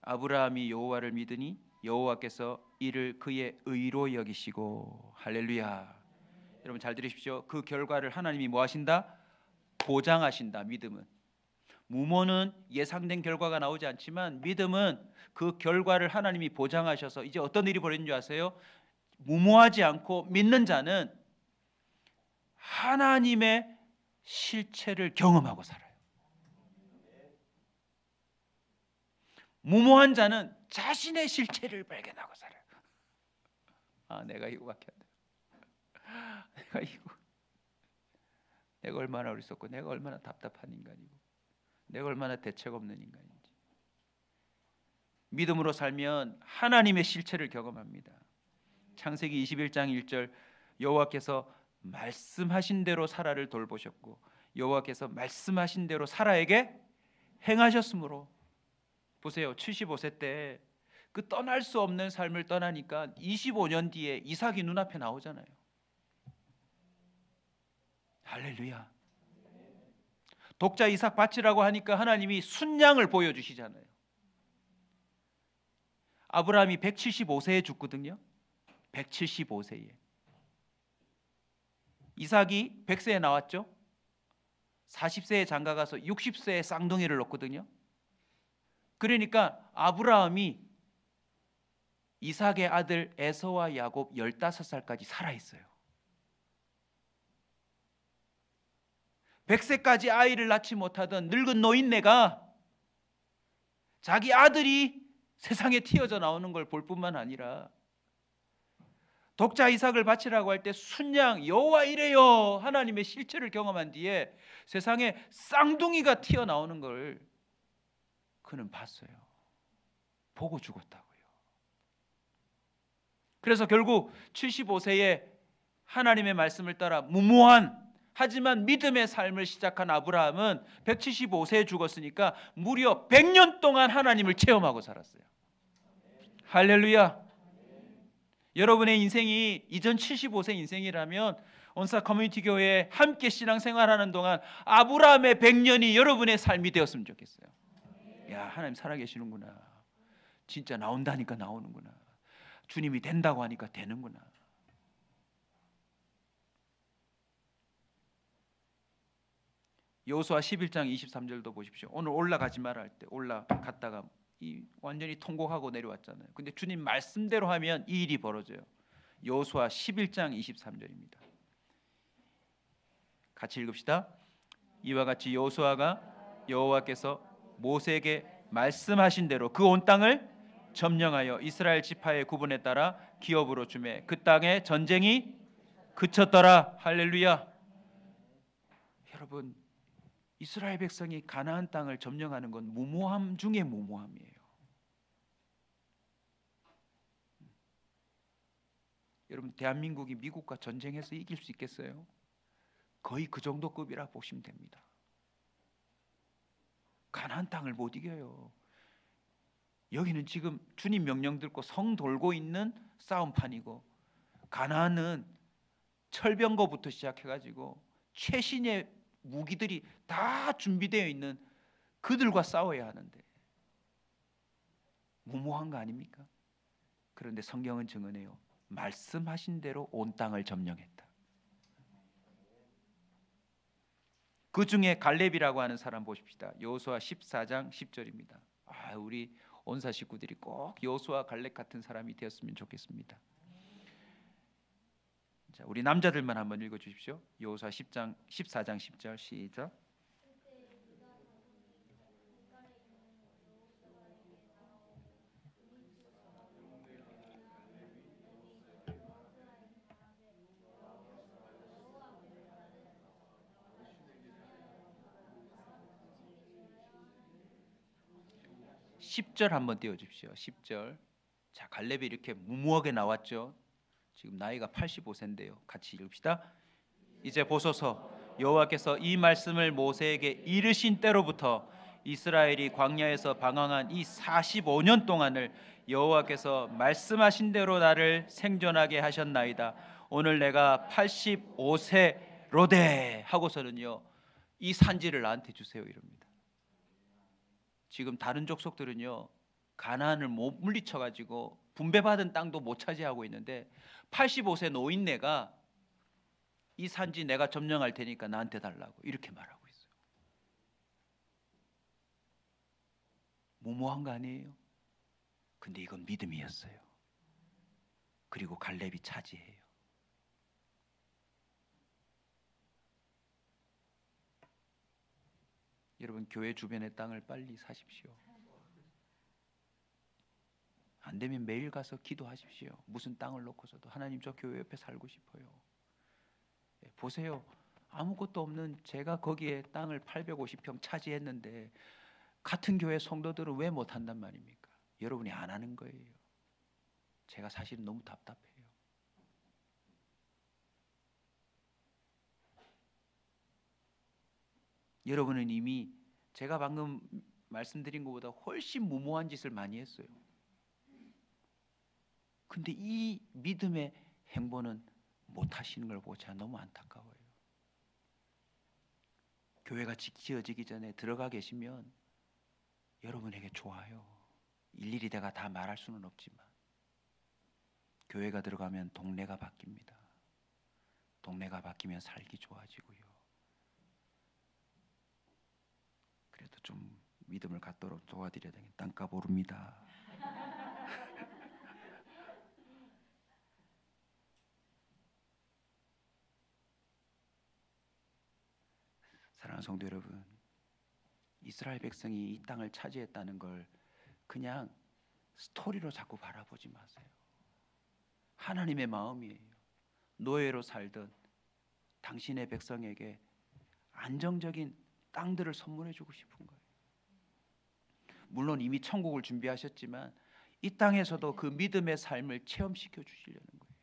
아브라함이 여호와를 믿으니 여호와께서 이를 그의 의로 여기시고, 할렐루야. 여러분 잘 들으십시오. 그 결과를 하나님이 뭐 하신다? 보장하신다. 믿음은, 무모는 예상된 결과가 나오지 않지만 믿음은 그 결과를 하나님이 보장하셔서 이제 어떤 일이 벌어진 줄 아세요? 무모하지 않고 믿는 자는 하나님의 실체를 경험하고 살아요. 무모한 자는 자신의 실체를 발견하고 살아요. 아, 내가 이거밖에 안 돼. 내가 얼마나 어리석고 내가 얼마나 답답한 인간이고 내가 얼마나 대책 없는 인간인지. 믿음으로 살면 하나님의 실체를 경험합니다. 창세기 21장 1절, 여호와께서 말씀하신 대로 사라를 돌보셨고 여호와께서 말씀하신 대로 사라에게 행하셨으므로. 보세요. 75세 때 그 떠날 수 없는 삶을 떠나니까 25년 뒤에 이삭이 눈앞에 나오잖아요. 할렐루야. 독자 이삭 바치라고 하니까 하나님이 순양을 보여주시잖아요. 아브라함이 175세에 죽거든요. 175세에. 이삭이 100세에 나왔죠. 40세에 장가가서 60세에 쌍둥이를 낳거든요. 그러니까 아브라함이 이삭의 아들 에서와 야곱 15살까지 살아있어요. 100세까지 아이를 낳지 못하던 늙은 노인네가 자기 아들이 세상에 튀어져 나오는 걸 볼 뿐만 아니라 독자 이삭을 바치라고 할 때 순양 여호와 이래요 하나님의 실체를 경험한 뒤에 세상에 쌍둥이가 튀어나오는 걸 그는 봤어요. 보고 죽었다고요. 그래서 결국 75세에 하나님의 말씀을 따라 무모한 하지만 믿음의 삶을 시작한 아브라함은 175세에 죽었으니까 무려 100년 동안 하나님을 체험하고 살았어요. 할렐루야. 여러분의 인생이 이전 75세 인생이라면 온사 커뮤니티 교회에 함께 신앙생활하는 동안 아브라함의 100년이 여러분의 삶이 되었으면 좋겠어요. 야, 하나님 살아계시는구나. 진짜 나온다니까 나오는구나. 주님이 된다고 하니까 되는구나. 여호수아 11장 23절도 보십시오. 오늘 올라가지 말라 할 때 올라갔다가 완전히 통곡하고 내려왔잖아요. 근데 주님 말씀대로 하면 이 일이 벌어져요. 여호수아 11장 23절입니다. 같이 읽읍시다. 이와 같이 여호와께서 모세에게 말씀하신 대로 그 온 땅을 점령하여 이스라엘 지파의 구분에 따라 기업으로 주매 그 땅에 전쟁이 그쳤더라. 할렐루야. 여러분, 이스라엘 백성이 가나안 땅을 점령하는 건 무모함 중에 무모함이에요. 여러분, 대한민국이 미국과 전쟁해서 이길 수 있겠어요? 거의 그 정도 급이라 보시면 됩니다. 가나안 땅을 못 이겨요. 여기는 지금 주님 명령 듣고 성 돌고 있는 싸움판이고, 가나안은 철병거부터 시작해가지고 최신의 무기들이 다 준비되어 있는 그들과 싸워야 하는데 무모한 거 아닙니까? 그런데 성경은 증언해요. 말씀하신 대로 온 땅을 점령했다. 그 중에 갈렙이라고 하는 사람 보십시다. 여호수아 14장 10절입니다. 우리 온사 식구들이 꼭 여호수아 갈렙 같은 사람이 되었으면 좋겠습니다. 자, 우리 남자들만 한번 읽어 주십시오. 여호수아 14장 10절 시작. 10절 한번 띄워 주십시오. 10절. 자, 갈렙이 이렇게 무모하게 나왔죠. 지금 나이가 85세인데요. 같이 읽읍시다. 이제 보소서, 여호와께서 이 말씀을 모세에게 이르신 때로부터 이스라엘이 광야에서 방황한 이 45년 동안을 여호와께서 말씀하신 대로 나를 생존하게 하셨나이다. 오늘 내가 85세로되 하고서는요, 이 산지를 나한테 주세요 이럽니다. 지금 다른 족속들은요, 가나안을 못 물리쳐가지고 분배받은 땅도 못 차지하고 있는데 85세 노인네가 이 산지 내가 점령할 테니까 나한테 달라고 이렇게 말하고 있어요. 무모한 거 아니에요? 근데 이건 믿음이었어요. 그리고 갈렙이 차지해요. 여러분, 교회 주변의 땅을 빨리 사십시오. 안 되면 매일 가서 기도하십시오. 무슨 땅을 놓고서도 하나님, 저 교회 옆에 살고 싶어요. 보세요. 아무것도 없는 제가 거기에 땅을 850평 차지했는데 같은 교회 성도들은 왜 못한단 말입니까? 여러분이 안 하는 거예요. 제가 사실은 너무 답답해요. 여러분은 이미 제가 방금 말씀드린 것보다 훨씬 무모한 짓을 많이 했어요. 근데 이 믿음의 행보는 못하시는 걸 보고 제가 너무 안타까워요. 교회가 지어지기 전에 들어가 계시면 여러분에게 좋아요. 일일이 내가 다 말할 수는 없지만 교회가 들어가면 동네가 바뀝니다. 동네가 바뀌면 살기 좋아지고요. 그래도 좀 믿음을 갖도록 도와드려야 되겠다. 땅값 오릅니다. 사랑하는 성도 여러분, 이스라엘 백성이 이 땅을 차지했다는 걸 그냥 스토리로 자꾸 바라보지 마세요. 하나님의 마음이에요. 노예로 살던 당신의 백성에게 안정적인 땅들을 선물해 주고 싶은 거예요. 물론 이미 천국을 준비하셨지만 이 땅에서도 그 믿음의 삶을 체험시켜 주시려는 거예요.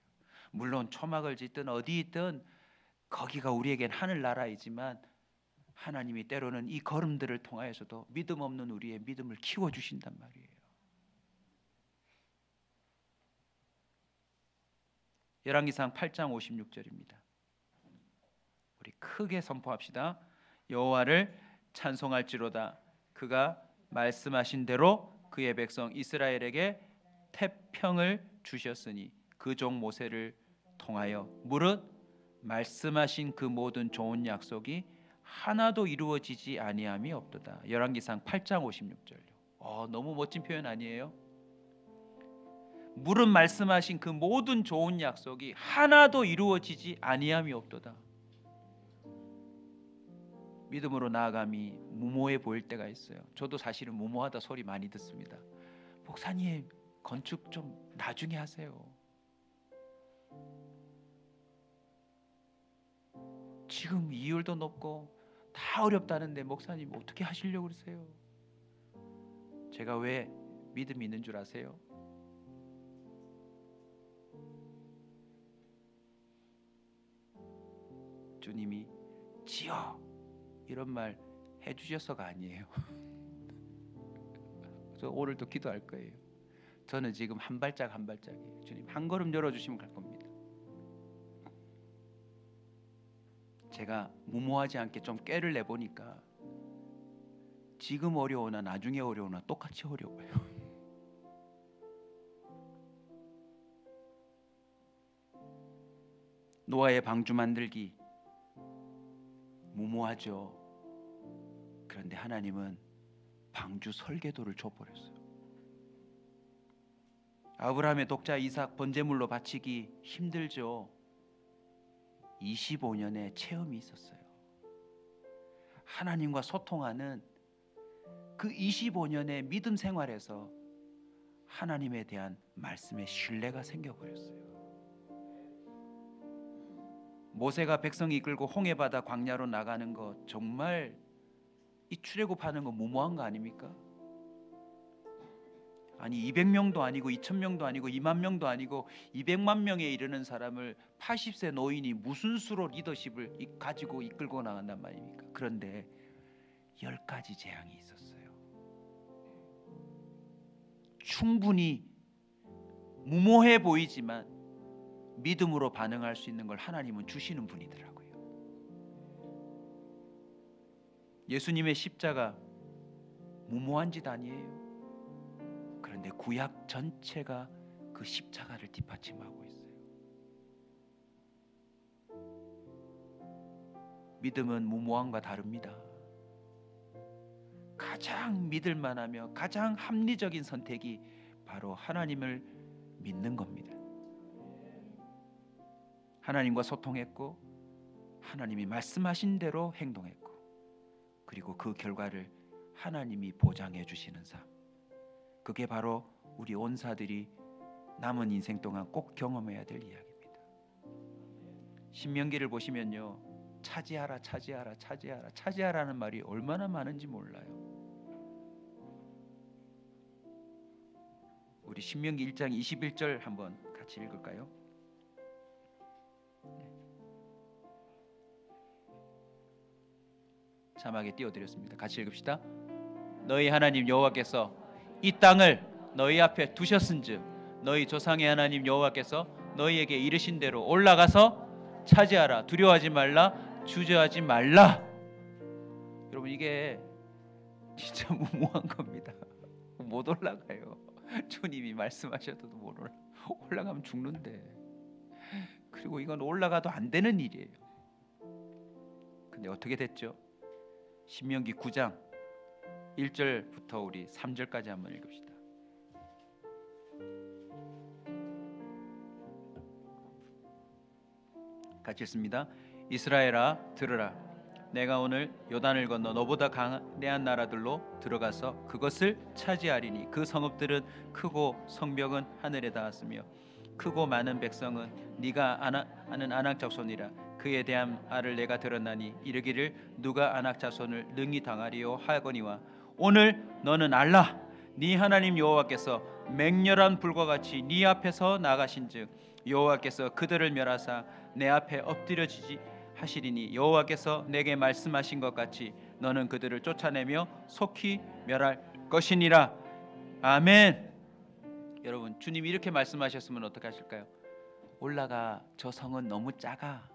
물론 초막을 짓든 어디 있든 거기가 우리에겐 하늘나라이지만 하나님이 때로는 이 걸음들을 통하여서도 믿음 없는 우리의 믿음을 키워주신단 말이에요. 열왕기상 8장 56절입니다. 우리 크게 선포합시다. 여호와를 찬송할지로다. 그가 말씀하신 대로 그의 백성 이스라엘에게 태평을 주셨으니 그 종 모세를 통하여 무릇 말씀하신 그 모든 좋은 약속이 하나도 이루어지지 아니함이 없도다. 열왕기상 8장 56절요. 너무 멋진 표현 아니에요? 무릇 말씀하신 그 모든 좋은 약속이 하나도 이루어지지 아니함이 없도다. 믿음으로 나아감이 무모해 보일 때가 있어요. 저도 사실은 무모하다 소리 많이 듣습니다. 목사님, 건축 좀 나중에 하세요. 지금 이율도 높고 다 어렵다는데 목사님 어떻게 하시려고 그러세요? 제가 왜 믿음이 있는 줄 아세요? 주님이 지어 이런 말 해주셔서가 아니에요. 저 오늘도 기도할 거예요. 저는 지금 한 발짝 한 발짝이에요. 주님 한 걸음 열어주시면 갈 겁니다. 제가 무모하지 않게 좀 꾀를 내보니까 지금 어려우나 나중에 어려우나 똑같이 어려워요. 노아의 방주 만들기 무모하죠. 그런데 하나님은 방주 설계도를 줘버렸어요. 아브라함의 독자 이삭 번제물로 바치기 힘들죠. 25년의 체험이 있었어요. 하나님과 소통하는 그 25년의 믿음 생활에서 하나님에 대한 말씀의 신뢰가 생겨버렸어요. 모세가 백성이 이끌고 홍해바다 광야로 나가는 거 정말 이 출애굽하는 거 무모한 거 아닙니까? 아니 200명도 아니고 2000명도 아니고 2만 명도 아니고 200만 명에 이르는 사람을 80세 노인이 무슨 수로 리더십을 가지고 이끌고 나간단 말입니까? 그런데 10가지 재앙이 있었어요. 충분히 무모해 보이지만 믿음으로 반응할 수 있는 걸 하나님은 주시는 분이더라고요. 예수님의 십자가 무모한 짓 아니에요. 그런데 구약 전체가 그 십자가를 뒷받침하고 있어요. 믿음은 무모함과 다릅니다. 가장 믿을 만하며 가장 합리적인 선택이 바로 하나님을 믿는 겁니다. 하나님과 소통했고 하나님이 말씀하신 대로 행동했고 그리고 그 결과를 하나님이 보장해 주시는 삶. 그게 바로 우리 온사들이 남은 인생 동안 꼭 경험해야 될 이야기입니다. 신명기를 보시면요, 차지하라 차지하라 차지하라 차지하라는 말이 얼마나 많은지 몰라요. 우리 신명기 1장 21절 한번 같이 읽을까요? 자막에 띄워드렸습니다. 같이 읽읍시다. 너희 하나님 여호와께서 이 땅을 너희 앞에 두셨은즉 너희 조상의 하나님 여호와께서 너희에게 이르신 대로 올라가서 차지하라. 두려워하지 말라. 주저하지 말라. 여러분 이게 진짜 무모한 겁니다. 못 올라가요. 주님이 말씀하셔도 못 올라가면 죽는데. 그리고 이건 올라가도 안 되는 일이에요. 근데 어떻게 됐죠? 신명기 9장 1절부터 우리 3절까지 한번 읽읍시다. 같이 읽습니다. 이스라엘아 들으라. 내가 오늘 요단을 건너 너보다 강대한 나라들로 들어가서 그것을 차지하리니 그 성읍들은 크고 성벽은 하늘에 닿았으며 크고 많은 백성은 네가 아는 아낙 자손이라. 그에 대한 말을 내가 들었나니 이르기를 누가 아낙 자손을 능히 당하리요 하거니와 오늘 너는 알라. 네 하나님 여호와께서 맹렬한 불과 같이 네 앞에서 나가신즉 여호와께서 그들을 멸하사 내 앞에 엎드려지지 하시리니 여호와께서 내게 말씀하신 것 같이 너는 그들을 쫓아내며 속히 멸할 것이니라. 아멘. 여러분, 주님이 이렇게 말씀하셨으면 어떻게 하실까요? 올라가, 저 성은 너무 작아.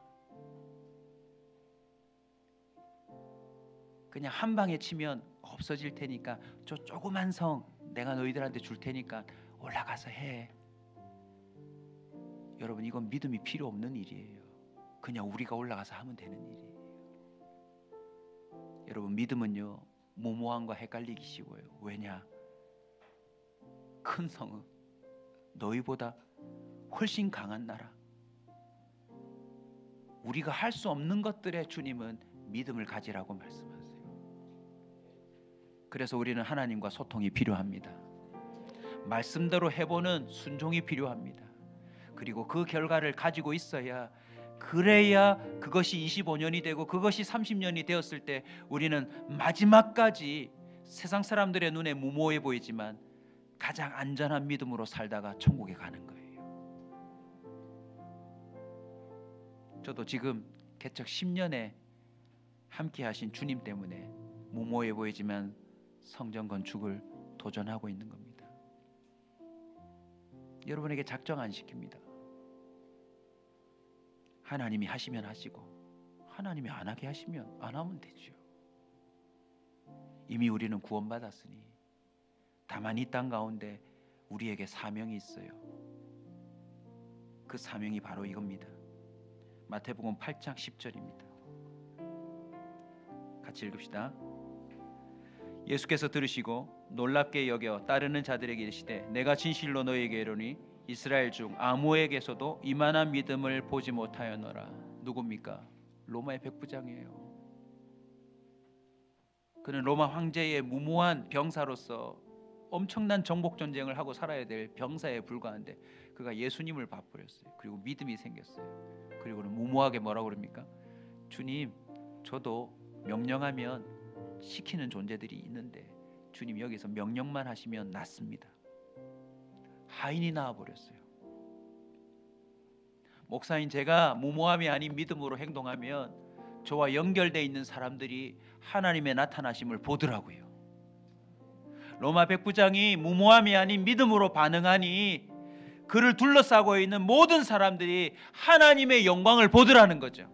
그냥 한 방에 치면 없어질 테니까 저 조그만 성 내가 너희들한테 줄 테니까 올라가서 해. 여러분, 이건 믿음이 필요 없는 일이에요. 그냥 우리가 올라가서 하면 되는 일이에요. 여러분, 믿음은요 무모함과 헷갈리기 쉬워요. 왜냐? 큰 성은 너희보다 훨씬 강한 나라, 우리가 할 수 없는 것들에 주님은 믿음을 가지라고 말씀하세요. 그래서 우리는 하나님과 소통이 필요합니다. 말씀대로 해보는 순종이 필요합니다. 그리고 그 결과를 가지고 있어야, 그래야 그것이 25년이 되고 그것이 30년이 되었을 때 우리는 마지막까지 세상 사람들의 눈에 무모해 보이지만 가장 안전한 믿음으로 살다가 천국에 가는 거예요. 저도 지금 개척 10년에 함께 하신 주님 때문에 무모해 보이지만 성전 건축을 도전하고 있는 겁니다. 여러분에게 작정 안 시킵니다. 하나님이 하시면 하시고 하나님이 안 하게 하시면 안 하면 되죠. 이미 우리는 구원받았으니 다만 이 땅 가운데 우리에게 사명이 있어요. 그 사명이 바로 이겁니다. 마태복음 8장 10절입니다. 같이 읽읍시다. 예수께서 들으시고 놀랍게 여겨 따르는 자들에게 이르시되 내가 진실로 너희에게 이르노니 이스라엘 중 아무에게서도 이만한 믿음을 보지 못하였노라. 누굽니까? 로마의 백부장이에요. 그는 로마 황제의 무모한 병사로서 엄청난 정복 전쟁을 하고 살아야 될 병사에 불과한데 그가 예수님을 봐버렸어요. 그리고 믿음이 생겼어요. 그리고는 무모하게 뭐라고 그럽니까? 주님, 저도 명령하면 시키는 존재들이 있는데 주님 여기서 명령만 하시면 낫습니다. 하인이 나와버렸어요. 목사인 제가 무모함이 아닌 믿음으로 행동하면 저와 연결되어 있는 사람들이 하나님의 나타나심을 보더라고요. 로마 백부장이 무모함이 아닌 믿음으로 반응하니 그를 둘러싸고 있는 모든 사람들이 하나님의 영광을 보더라는 거죠.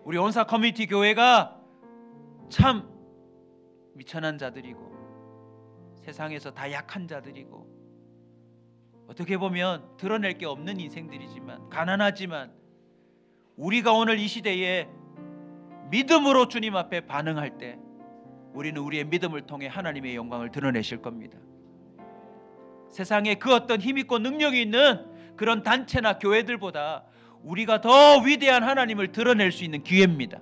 우리 온사 커뮤니티 교회가 참 미천한 자들이고 세상에서 다 약한 자들이고 어떻게 보면 드러낼 게 없는 인생들이지만 가난하지만 우리가 오늘 이 시대에 믿음으로 주님 앞에 반응할 때 우리는 우리의 믿음을 통해 하나님의 영광을 드러내실 겁니다. 세상에 그 어떤 힘있고 능력이 있는 그런 단체나 교회들보다 우리가 더 위대한 하나님을 드러낼 수 있는 기회입니다.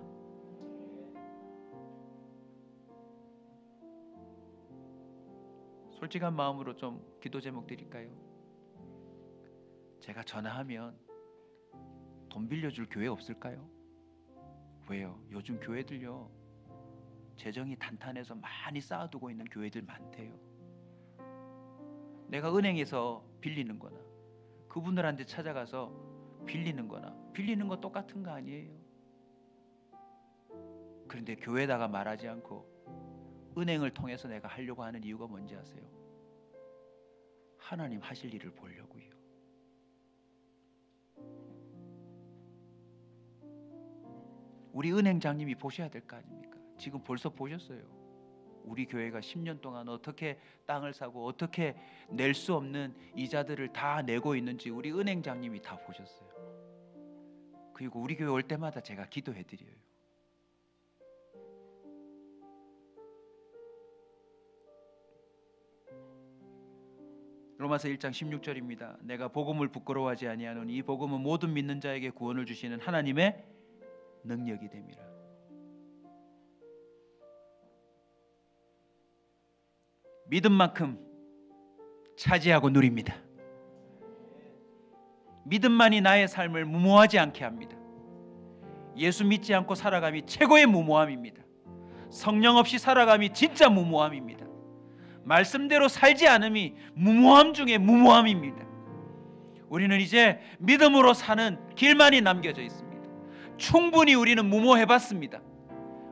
솔직한 마음으로 좀 기도 제목 드릴까요? 제가 전화하면 돈 빌려줄 교회 없을까요? 왜요? 요즘 교회들요 재정이 탄탄해서 많이 쌓아두고 있는 교회들 많대요. 내가 은행에서 빌리는 거나 그분들한테 찾아가서 빌리는 거나 빌리는 거 똑같은 거 아니에요? 그런데 교회에다가 말하지 않고 은행을 통해서 내가 하려고 하는 이유가 뭔지 아세요? 하나님 하실 일을 보려고요. 우리 은행장님이 보셔야 될 거 아닙니까? 지금 벌써 보셨어요. 우리 교회가 10년 동안 어떻게 땅을 사고 어떻게 낼 수 없는 이자들을 다 내고 있는지 우리 은행장님이 다 보셨어요. 그리고 우리 교회 올 때마다 제가 기도해 드려요. 로마서 1장 16절입니다. 내가 복음을 부끄러워하지 아니하노니 이 복음은 모든 믿는 자에게 구원을 주시는 하나님의 능력이 됨이라. 믿음만큼 차지하고 누립니다. 믿음만이 나의 삶을 무모하지 않게 합니다. 예수 믿지 않고 살아감이 최고의 무모함입니다. 성령 없이 살아감이 진짜 무모함입니다. 말씀대로 살지 않음이 무모함 중에 무모함입니다. 우리는 이제 믿음으로 사는 길만이 남겨져 있습니다. 충분히 우리는 무모해봤습니다.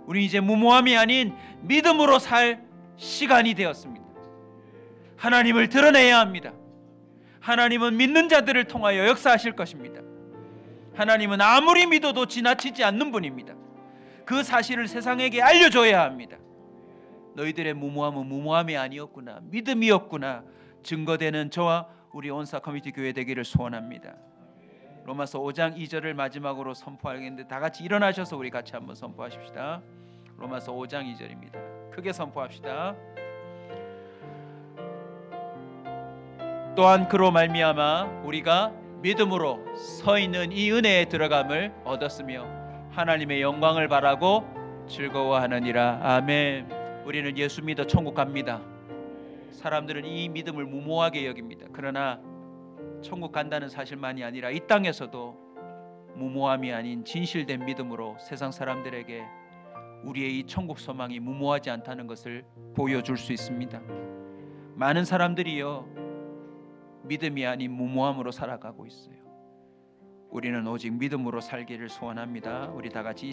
우리 이제 무모함이 아닌 믿음으로 살 시간이 되었습니다. 하나님을 드러내야 합니다. 하나님은 믿는 자들을 통하여 역사하실 것입니다. 하나님은 아무리 믿어도 지나치지 않는 분입니다. 그 사실을 세상에게 알려줘야 합니다. 너희들의 무모함은 무모함이 아니었구나, 믿음이었구나 증거되는 저와 우리 온사 커뮤니티 교회 되기를 소원합니다. 로마서 5장 2절을 마지막으로 선포하겠는데 다 같이 일어나셔서 우리 같이 한번 선포하십시다. 로마서 5장 2절입니다. 크게 선포합시다. 또한 그로 말미암아 우리가 믿음으로 서 있는 이 은혜에 들어감을 얻었으며 하나님의 영광을 바라고 즐거워하느니라. 아멘. 우리는 예수 믿어 천국 갑니다. 사람들은 이 믿음을 무모하게 여깁니다. 그러나 천국 간다는 사실만이 아니라 이 땅에서도 무모함이 아닌 진실된 믿음으로 세상 사람들에게 우리의 이 천국 소망이 무모하지 않다는 것을 보여줄 수 있습니다. 많은 사람들이요 믿음이 아닌 무모함으로 살아가고 있어요. 우리는 오직 믿음으로 살기를 소원합니다. 우리 다 같이